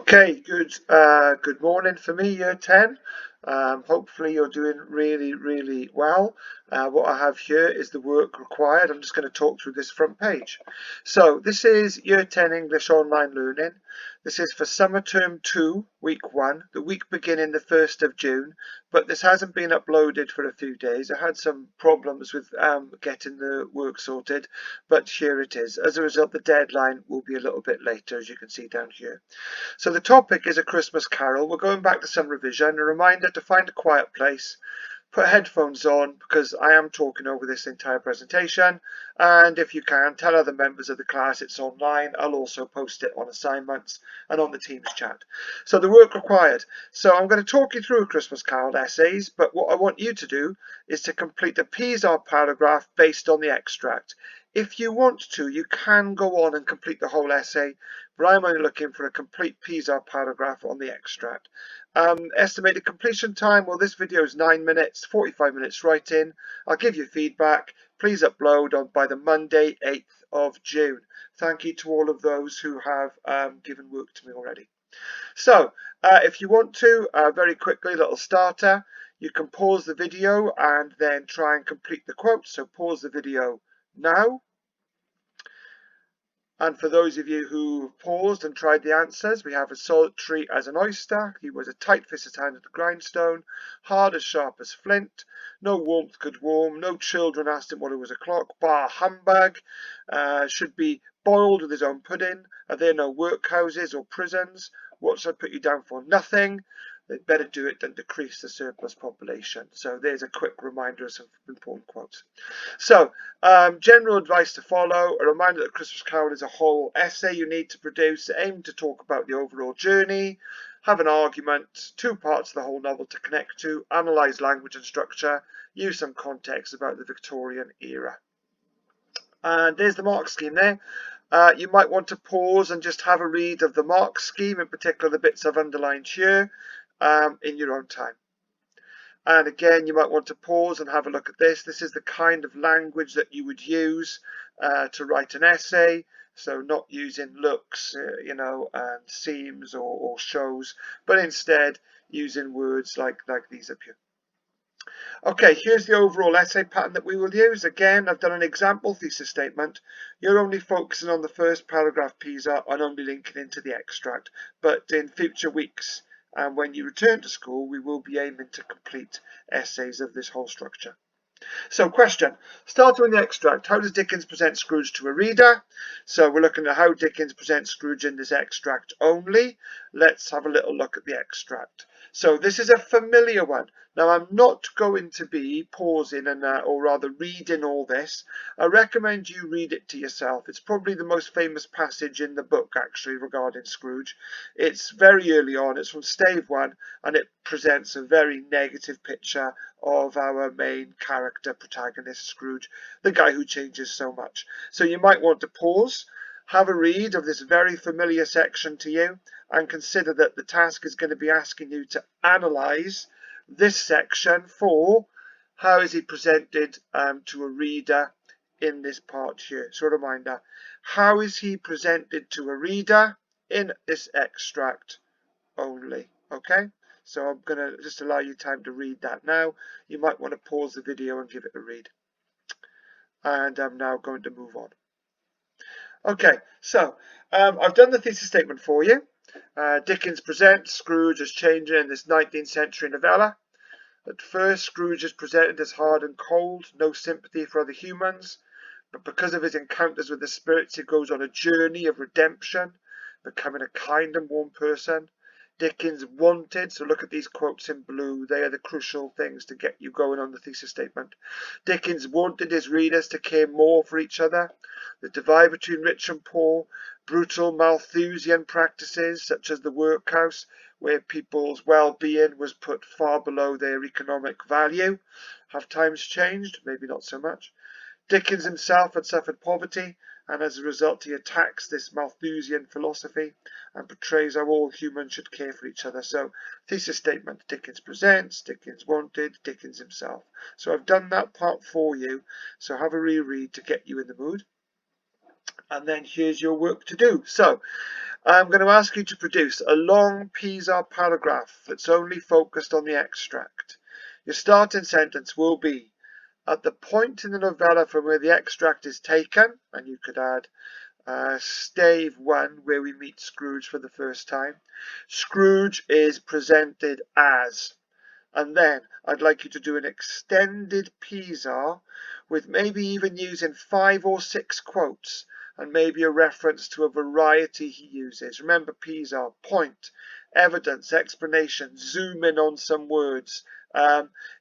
Okay, good morning for me, year 10. Hopefully you're doing really well. What I have here is the work required. I'm just going to talk through this front page. So this is year 10 English online learning. This is for summer term 2, week 1, the week beginning the 1st of June, but this hasn't been uploaded for a few days. I had some problems with getting the work sorted, but here it is. As a result, the deadline will be a little bit later, as you can see down here. So the topic is A Christmas Carol. We're going back to some revision. A reminder to find a quiet place, put headphones on because I am talking over this entire presentation, and if you can, tell other members of the class it's online. I'll also post it on assignments and on the Teams chat. So the work required. So I'm going to talk you through A Christmas Carol essays, but what I want you to do is to complete a PSR paragraph based on the extract. If you want to, you can go on and complete the whole essay, but I'm only looking for a complete PSR paragraph on the extract. Estimated completion time, well, this video is 9 minutes, 45 minutes writing. I'll give you feedback. Please upload by the Monday, 8th of June. Thank you to all of those who have given work to me already. So, if you want to, very quickly, little starter, you can pause the video and then try and complete the quote. So pause the video now. And for those of you who paused and tried the answers, we have as solitary as an oyster. He was a tight-fisted hand at the grindstone, hard as sharp as flint. No warmth could warm. No children asked him what it was o'clock. Bar humbug. Should be boiled with his own pudding. Are there no workhouses or prisons? What should I put you down for? Nothing. They'd better do it than decrease the surplus population. So there's a quick reminder of some important quotes. So, general advice to follow. A reminder that Christmas Carol is a whole essay you need to produce. Aim to talk about the overall journey. Have an argument. 2 parts of the whole novel to connect to. Analyse language and structure. Use some context about the Victorian era. And there's the mark scheme there. You might want to pause and just have a read of the mark scheme, in particular the bits I've underlined here, in your own time. And again, you might want to pause and have a look at this. This is the kind of language that you would use to write an essay. So not using looks, and seems or shows, but instead using words like these up here. Okay, here's the overall essay pattern that we will use. Again, I've done an example thesis statement. You're only focusing on the first paragraph PSR and only linking into the extract. But in future weeks, and when you return to school, we will be aiming to complete essays of this whole structure. So question, starting with the extract, how does Dickens present Scrooge to a reader? So we're looking at how Dickens presents Scrooge in this extract only. Let's have a little look at the extract. So this is a familiar one. Now I'm not going to be pausing and or rather reading all this. I recommend you read it to yourself. It's probably the most famous passage in the book actually regarding Scrooge. It's very early on, it's from Stave 1, and it presents a very negative picture of our main character protagonist Scrooge, the guy who changes so much. So you might want to pause, have a read of this very familiar section to you, and consider that the task is going to be asking you to analyse this section for how is he presented to a reader in this part here. So a reminder, how is he presented to a reader in this extract only? Okay, so I'm going to just allow you time to read that now. You might want to pause the video and give it a read. And I'm now going to move on. Okay, so I've done the thesis statement for you. Dickens presents Scrooge as changing in this 19th century novella. At first, Scrooge is presented as hard and cold, no sympathy for other humans. But because of his encounters with the spirits, he goes on a journey of redemption, becoming a kind and warm person. Dickens wanted, so look at these quotes in blue, they are the crucial things to get you going on the thesis statement. Dickens wanted his readers to care more for each other. The divide between rich and poor, brutal Malthusian practices such as the workhouse, where people's well-being was put far below their economic value. Have times changed? Maybe not so much. Dickens himself had suffered poverty, and as a result he attacks this Malthusian philosophy and portrays how all humans should care for each other. So, thesis statement, Dickens presents, Dickens wanted, Dickens himself. So I've done that part for you, so have a reread to get you in the mood. And then here's your work to do. So, I'm going to ask you to produce a long Pisa paragraph that's only focused on the extract. Your starting sentence will be, at the point in the novella from where the extract is taken, and you could add Stave 1, where we meet Scrooge for the first time, Scrooge is presented as. And then I'd like you to do an extended Pisa with maybe even using 5 or 6 quotes and maybe a reference to a variety he uses. Remember Pisa, point, evidence, explanation, zoom in on some words,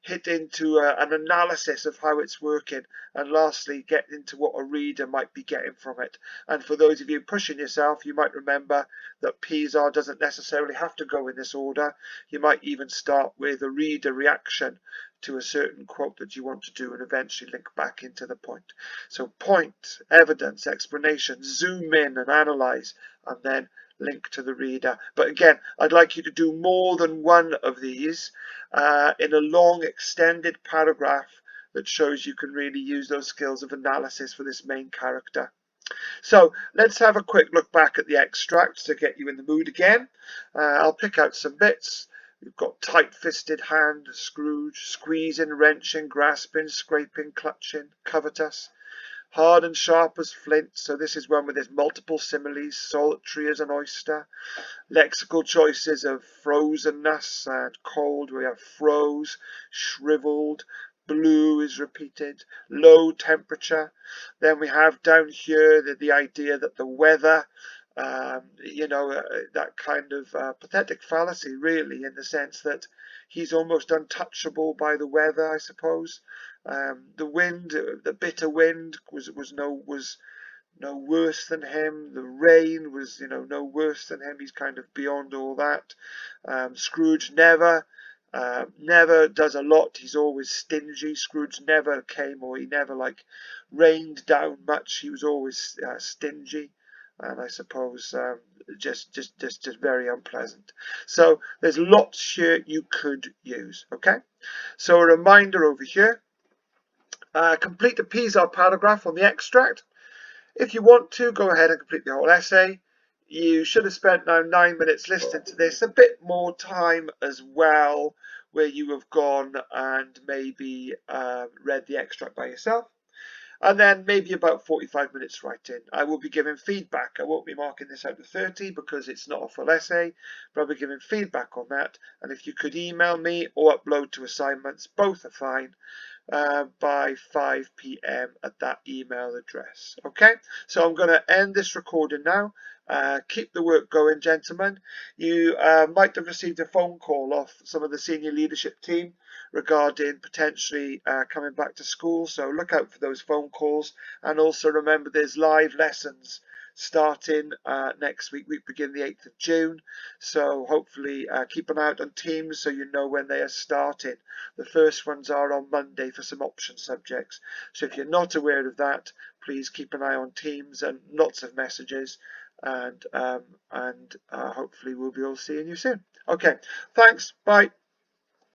hit into an analysis of how it's working, and lastly get into what a reader might be getting from it. And for those of you pushing yourself, you might remember that Pisa doesn't necessarily have to go in this order. You might even start with a reader reaction to a certain quote that you want to do and eventually link back into the point. So point, evidence, explanation, zoom in and analyze, and then link to the reader. But again, I'd like you to do more than one of these in a long extended paragraph that shows you can really use those skills of analysis for this main character. So let's have a quick look back at the extract to get you in the mood again. I'll pick out some bits. We've got tight-fisted hand, Scrooge, squeezing, wrenching, grasping, scraping, clutching, covetous, hard and sharp as flint. So this is one where there's multiple similes, solitary as an oyster. Lexical choices of frozenness and cold. We have froze, shriveled, blue is repeated, low temperature. Then we have down here the idea that the weather, that kind of pathetic fallacy really, in the sense that he's almost untouchable by the weather, I suppose. The wind, the bitter wind was no worse than him. The rain was, no worse than him. He's kind of beyond all that. Scrooge never does a lot. He's always stingy. Scrooge never came, or he never rained down much. He was always stingy, and I suppose just very unpleasant. So there's lots here you could use. Okay, so a reminder over here. Complete the Pisa paragraph on the extract. If you want to, go ahead and complete the whole essay. You should have spent now 9 minutes listening to this, a bit more time as well, where you have gone and maybe read the extract by yourself. And then maybe about 45 minutes writing. I will be giving feedback. I won't be marking this out of 30 because it's not a full essay, but I'll be giving feedback on that. And if you could email me or upload to assignments, both are fine, by 5 p.m. at that email address. Okay, so I'm going to end this recording now. Keep the work going, gentlemen. You might have received a phone call off some of the senior leadership team regarding potentially coming back to school, so look out for those phone calls. And also remember, there's live lessons starting next week. We begin the 8th of June, so hopefully keep an eye out on Teams so you know when they are starting. The first ones are on Monday for some option subjects, so if you're not aware of that, please keep an eye on Teams and lots of messages, and hopefully we'll be all seeing you soon. Okay, thanks, bye.